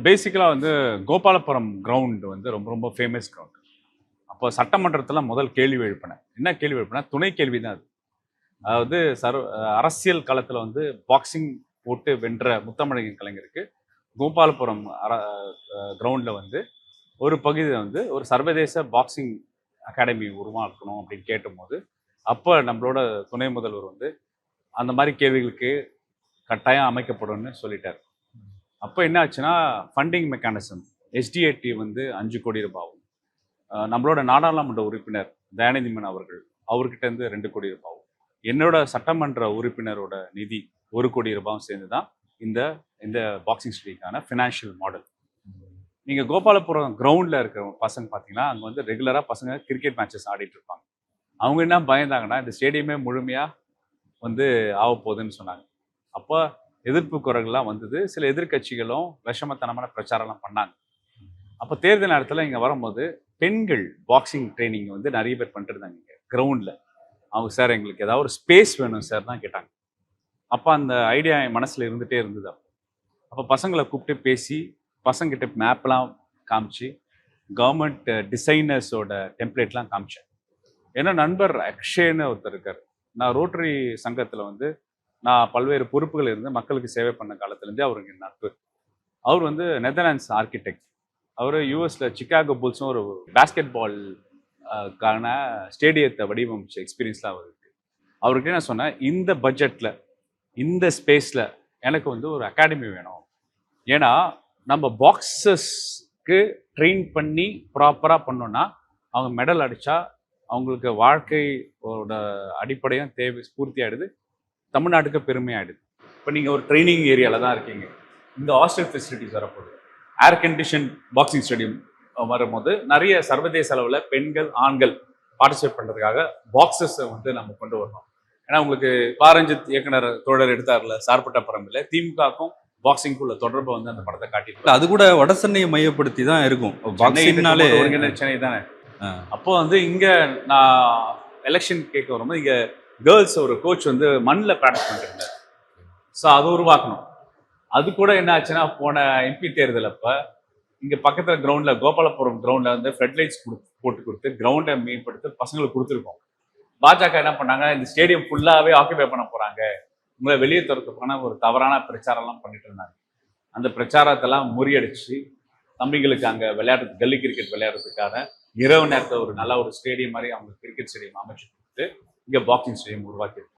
பேசிக்கலாக வந்து கோபாலபுரம் கிரவுண்ட் வந்து ரொம்ப ரொம்ப ஃபேமஸ் கிரவுண்ட். அப்போ சட்டமன்றத்தில் முதல் கேள்வி எழுப்பினேன். என்ன கேள்வி எழுப்பினா துணை கேள்வி தான் அது. அதாவது அரசியல் களத்தில் வந்து பாக்ஸிங் போட்டு வென்ற முத்தமிழ் கலைஞருக்கு கோபாலபுரம் கிரவுண்டில் வந்து ஒரு பகுதியில் வந்து ஒரு சர்வதேச பாக்ஸிங் அகாடமி உருவாக்கணும் அப்படின்னு கேட்டும்போது அப்போ நம்மளோட துணை முதல்வர் வந்து அந்த மாதிரி கேள்விகளுக்கு கட்டாயம் அமைக்கப்படும்னு சொல்லிட்டார். அப்போ என்ன ஆச்சுன்னா ஃபண்டிங் மெக்கானிசம் எஸ்டிஏடி வந்து 5 கோடி ரூபாவும் நம்மளோட நாடாளுமன்ற உறுப்பினர் தயாநிதிமன் அவர்கள் அவர்கிட்ட இருந்து 2 கோடி ரூபாவும் என்னோட சட்டமன்ற உறுப்பினரோட நிதி 1 கோடி ரூபாயும் சேர்ந்து தான் இந்த இந்த பாக்ஸிங் ஸ்டடிக்கான ஃபினான்ஷியல் மாடல். நீங்கள் கோபாலபுரம் கிரவுண்டில் இருக்கிற பசங்க பார்த்தீங்கன்னா அங்கே வந்து ரெகுலராக பசங்க கிரிக்கெட் மேட்சஸ் ஆடிட்டு இருப்பாங்க. அவங்க என்ன பயந்தாங்கன்னா இந்த ஸ்டேடியமே முழுமையாக வந்து ஆக போகுதுன்னு சொன்னாங்க. அப்போ எதிர்ப்பு குரல்கள்லாம் வந்தது. சில எதிர்கட்சிகளும் விஷமத்தனமான பிரச்சாரம்லாம் பண்ணாங்க. அப்போ தேர்தல் நேரத்தில் இங்கே வரும்போது பெண்கள் பாக்ஸிங் ட்ரைனிங் வந்து நிறைய பேர் பண்ணிட்டு இருந்தாங்க இங்கே கிரவுண்டில். அவங்க சார் எங்களுக்கு ஏதாவது ஒரு ஸ்பேஸ் வேணும் சார் தான் கேட்டாங்க. அப்போ அந்த ஐடியா என் மனசில் இருந்துகிட்டே இருந்தது. அப்போ பசங்களை கூப்பிட்டு பேசி பசங்கிட்ட மேப்லாம் காமிச்சு கவர்மெண்ட் டிசைனர்ஸோட டெம்ப்ளேட்லாம் காமிச்சேன். ஏன்னா நண்பர் அக்ஷய்னு ஒருத்தர் இருக்கார். நான் ரோட்டரி சங்கத்தில் வந்து நான் பல்வேறு பொறுப்புகள் இருந்து மக்களுக்கு சேவை பண்ண காலத்துலேருந்தே அவருக்கு நட்பு. அவர் வந்து நெதர்லாண்ட்ஸ் ஆர்கிடெக்ட். அவர் யூஎஸில் சிக்காகோ புல்ஸும் ஒரு பேஸ்கெட் பால்கான ஸ்டேடியத்தை வடிவமைச்ச எக்ஸ்பீரியன்ஸ்லாம் அவருக்கு. அவர்கிட்ட நான் சொன்னேன், இந்த பட்ஜெட்டில் இந்த ஸ்பேஸில் எனக்கு வந்து ஒரு அகாடமி வேணும். ஏன்னா நம்ம பாக்ஸஸ்க்கு ட்ரெயின் பண்ணி ப்ராப்பராக பண்ணோன்னா அவங்க மெடல் அடித்தா அவங்களுக்கு வாழ்க்கையோட அடிப்படையும் தேவை பூர்த்தி ஆகிடுது, தமிழ்நாட்டுக்கு பெருமையாயிடுது. இப்போ நீங்கள் ஒரு ட்ரைனிங் ஏரியாவில் தான் இருக்கீங்க, இந்த ஹாஸ்டல் ஃபெசிலிட்டிஸ் வரப்போகுது, ஏர் கண்டிஷன் பாக்ஸிங் ஸ்டேடியம் வரும்போது நிறைய சர்வதேச அளவில் பெண்கள் ஆண்கள் பார்ட்டிசிபேட் பண்ணுறதுக்காக பாக்ஸஸை வந்து நம்ம கொண்டு வரணும். ஏன்னா உங்களுக்கு பாரஞ்சித் இயக்குனர் தோழர் எடுத்தார்ல சார்பட்ட பரம்பில் திமுகக்கும் பாக்ஸிங்குள்ள தொடர்பை வந்து அந்த படத்தை காட்டிட்டு அது கூட வட சென்னையை மையப்படுத்தி தான் இருக்கும். பாக்ஸிங்னாலே சென்னை தானே. அப்போ வந்து இங்கே நான் எலெக்ஷன் கேட்க வரும்போது இங்கே கேர்ள்ஸ் ஒரு கோச் வந்து மண்ணில் ப்ராக்டிஸ் பண்ணிட்டு. ஸோ அது உருவாக்கணும். அது கூட என்ன ஆச்சுன்னா போன எம்பி தேர்தல் அப்போ இங்கே பக்கத்தில் கிரவுண்டில் கோபாலபுரம் கிரவுண்டில் வந்து ஃப்ளட் லைட்ஸ் போட்டு கொடுத்து கிரவுண்டை மேம்படுத்தி பசங்களுக்கு கொடுத்துருக்கோம். பாஜக என்ன பண்ணாங்க, இந்த ஸ்டேடியம் ஃபுல்லாகவே ஆக்கிபை பண்ண போகிறாங்க, உங்களை வெளியே திறக்க ஒரு தவறான பிரச்சாரம்லாம் பண்ணிட்டு இருந்தாங்க. அந்த பிரச்சாரத்தெல்லாம் முறியடிச்சு தம்பிகளுக்கு அங்கே விளையாடுறது கல்லி கிரிக்கெட் விளையாடுறதுக்கான இரவு நேரத்தில் ஒரு நல்ல ஒரு ஸ்டேடியம் மாதிரி அவங்க கிரிக்கெட் ஸ்டேடியம் அமைச்சு கொடுத்து இங்கே பாக்ஸிங் ஸ்டேடியம் உருவாக்கியிருக்கு.